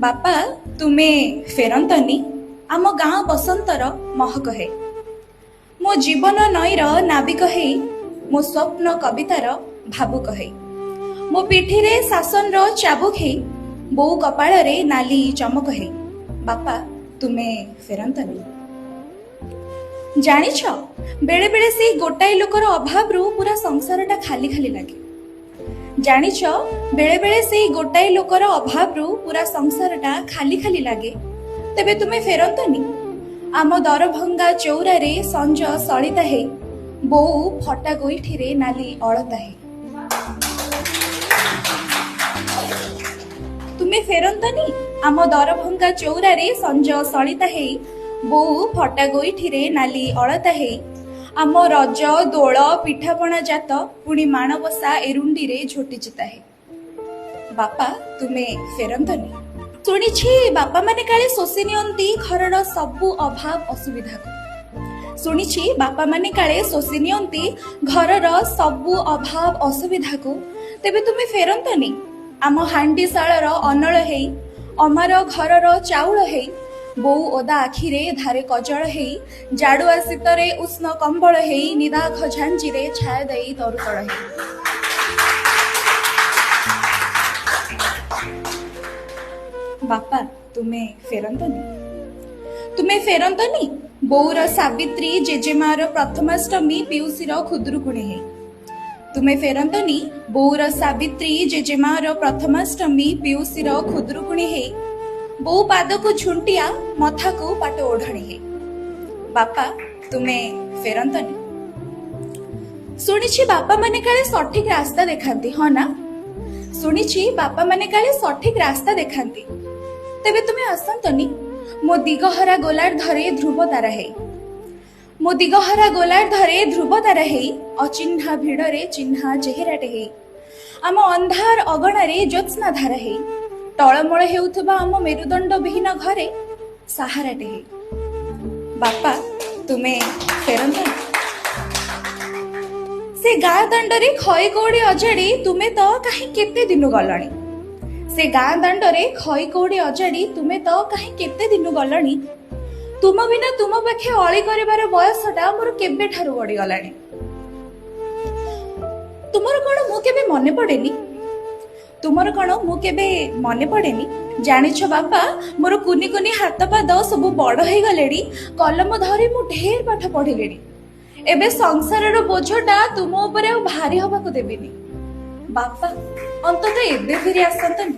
ବାପା ତୁମେ ଫେରନ୍ତନି ଆମ ଗାଁ ବସନ୍ତର ମହକ ହେ। ମୋ ଜୀବନ ନଈର ନାବିକ ହେଇ, ମୋ ସ୍ୱପ୍ନ କବିତାର ଭାବୁକ ହେଇ, ମୋ ପିଠିରେ ଶାସନର ଚାବୁକ ହେଇ, ବୋଉ କପାଳରେ ନାଲି ଚମକ ହେଇ, ବାପା ତୁମେ ଫେରନ୍ତନି। ଜାଣିଛ, ବେଳେ ବେଳେ ସେଇ ଗୋଟାଏ ଲୋକର ଅଭାବରୁ ପୁରା ସଂସାରଟା ଖାଲି ଖାଲି ଲାଗେ। ଜାଣିଛ, ବେଳେ ବେଳେ ସେଇ ଗୋଟାଏ ଲୋକର ଅଭାବରୁ ପୁରା ସଂସାରଟା ଖାଲି ଖାଲି ଲାଗେ। ତେବେ ତୁମେ ଫେରନ୍ତନି ଆମ ଦରଭଙ୍ଗା ଚଉରାରେ ସଞ୍ଜ ସଳିତା ହେଇ, ବୋଉ ଫଟା ଗୋଇଠିରେ ନାଲି ଅଳତା ହେଇ। ତୁମେ ଫେରନ୍ତନି ଆମ ଦରଭଙ୍ଗା ଚଉରାରେ ସଞ୍ଜ ସଳିତା ହେଇ, ବୋଉ ଫଟା ଗୋଇଠିରେ ନାଲି ଅଳତା ହେଇ, ଆମ ରଜ ଦୋଳ ପିଠାପଣା ଜାତ ପୁଣି ମାଣବସା ଏରୁଣ୍ଡିରେ ଝୋଟିଚିତା ହେଇ। ବାପା ତୁମେ ଫେରନ୍ତନି। ଶୁଣିଛି ବାପା ମାନେ କାଳେ ଶୋଷି ନିଅନ୍ତି ଘରର ସବୁ ଅଭାବ ଅସୁବିଧାକୁ। ଶୁଣିଛି ବାପା ମାନେ କାଳେ ଶୋଷି ନିଅନ୍ତି ଘରର ସବୁ ଅଭାବ ଅସୁବିଧାକୁ। ତେବେ ତୁମେ ଫେରନ୍ତନି ଆମ ହାଣ୍ଡିଶାଳର ଅନଳ ହେଇ, ଅମାର ଘରର ଚାଉଳ ହେଇ, ବୋଉ ଓଦା ଆଖିରେ ଧାରେ କଜଳ ହେଇ, ଜାଡୁଆ ଶୀତରେ ଉଷ୍ଣ କମ୍ବଳ ହେଇ, ନିଦାଘ ଝାଞ୍ଜିରେ ଛାୟା ଦେଇ ତରୁତଳ ହେଇ। ବାପା ତୁମେ ଫେରନ୍ତନି। ତୁମେ ଫେରନ୍ତନି ବୋଉର ସାବିତ୍ରୀ, ଜେଜେମାର ପ୍ରଥମାଷ୍ଟମୀ, ପିଉସୀର ଖୁଦୁରୁକୁଣୀ ହେଇ। ତୁମେ ଫେରନ୍ତନି ବୋଉର ସାବିତ୍ରୀ, ଜେଜେମାର ପ୍ରଥମାଷ୍ଟମୀ, ପିଉସୀର ଖୁଦୁରୁକୁଣୀ ହେଇ, ବୋଉ ପାଦକୁ ଝୁଣ୍ଟିଆ, ମଥାକୁ ପାଟ ଓଢ଼ଣୀ ହେଇ। ବାପା ତୁମେ ଫେରନ୍ତନି। ଶୁଣିଛି ବାପା ମାନେ କାଳେ ସଠିକ ରାସ୍ତା ଦେଖାନ୍ତି, ହଁ ନା? ଶୁଣିଛି ବାପା ମାନେ କାଳେ ସଠିକ ରାସ୍ତା ଦେଖାନ୍ତି। ତେବେ ତୁମେ ଆସନ୍ତନି ମୋ ଦିଗହରା ଗୋଲାର ଧରେ ଧ୍ରୁବ ତାରା ହେଇ। ମୋ ଦିଗହରା ଗୋଲାର ଧରେ ଧ୍ରୁବ ତାରା ହେଇ, ଅଚିହ୍ନା ଭିଡରେ ଚିହ୍ନା ଚେହେରାଟେ ହେଇ, ଆମ ଅନ୍ଧାର ଅଗଣାରେ ଜ୍ୟୋତ୍ସ୍ନା ଧାରା ହେଇ, ଟଳମଳ ହେଉଥିବା ଆମ ମେରୁଦଣ୍ଡ ବିହୀନ ଘରେ ସାହାରାଟେ ହେଇ। ବାପା ତୁମେ ଫେରନ୍ତନି। ସେ ଗାଁ ଦାଣ୍ଡରେ ଖଇ କଉଡ଼ି ଅଜାଡ଼ି ତୁମେ ତ କାହିଁ କେତେ ଦିନ ଗଲଣି। ସେ ଗାଁ ଦାଣ୍ଡରେ ଖଇ କଉଡ଼ି ଅଜାଡ଼ି ତୁମେ ତ କାହିଁ କେତେ ଦିନ ଗଲଣି। ତୁମ ବିନା ତୁମ ପାଖେ ଅଳି କରିବାର ବୟସଟା ମୋର କେବେଠାରୁ ଗଡ଼ିଗଲାଣି। ତୁମର କଣ ମୁଁ କେବେ ମନେ ପଡ଼େନି? ତୁମର କଣ ମୁଁ କେବେ ମନେ ପଡ଼େନି? ଜାଣିଛ ବାପା, ମୋର କୁନି କୁନି ହାତ ପାଦ ସବୁ ବଡ଼ ହେଇଗଲେଣି। କଲମ ଧରି ମୁଁ ଢେର ପାଠ ପଢିଲେଣି। ଏବେ ସଂସାରର ବୋଝଟା ତୁମ ଉପରେ ଆଉ ଭାରି ହବାକୁ ଦେବିନି। ବାପା ଅନ୍ତତଃ ଏବେ ଫେରି ଆସନ୍ତନି।